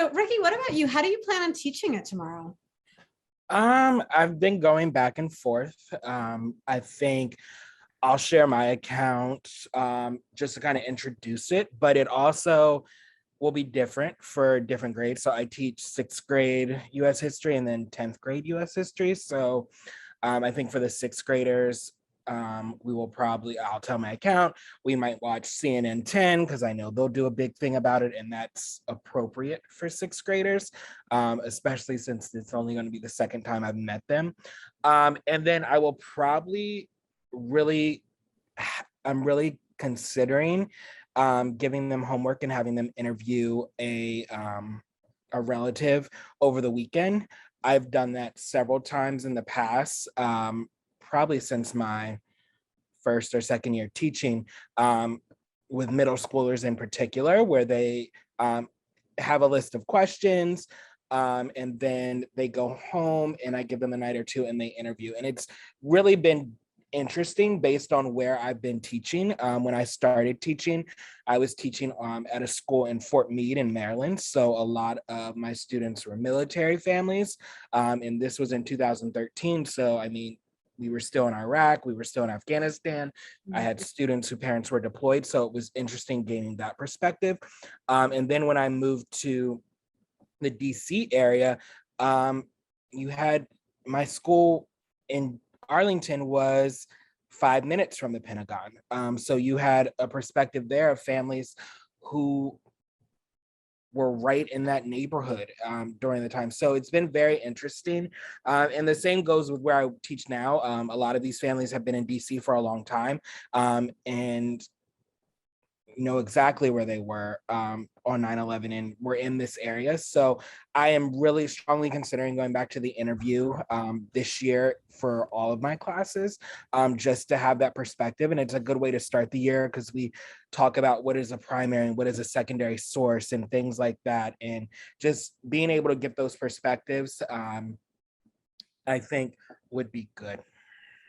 So, Ricky, what about you? How do you plan on teaching it tomorrow? I've been going back and forth. I think I'll share my account just to kind of introduce it, but it also will be different for different grades. So I teach sixth grade US history and then 10th grade US history. So I think for the sixth graders, I'll tell my account, we might watch CNN 10 because I know they'll do a big thing about it, and that's appropriate for sixth graders, especially since it's only going to be the second time I've met them. And then I will probably really, I'm really considering giving them homework and having them interview a relative over the weekend. I've done that several times in the past, probably since my first or second year teaching, with middle schoolers in particular, where they have a list of questions, and then they go home and I give them a night or two and they interview. And it's really been interesting based on where I've been teaching. When I started teaching, I was teaching at a school in Fort Meade in Maryland. So a lot of my students were military families. And this was in 2013. So, I mean, we were still in Iraq, we were still in Afghanistan. I had students whose parents were deployed. So it was interesting gaining that perspective. And then when I moved to the DC area, you had my school in Arlington was 5 minutes from the Pentagon. So you had a perspective there of families who were right in that neighborhood during the time. So it's been very interesting. And the same goes with where I teach now. A lot of these families have been in DC for a long time. And know exactly where they were on 9/11 and were in this area. So I am really strongly considering going back to the interview this year for all of my classes, just to have that perspective. And it's a good way to start the year because we talk about what is a primary and what is a secondary source and things like that. And just being able to get those perspectives, I think would be good.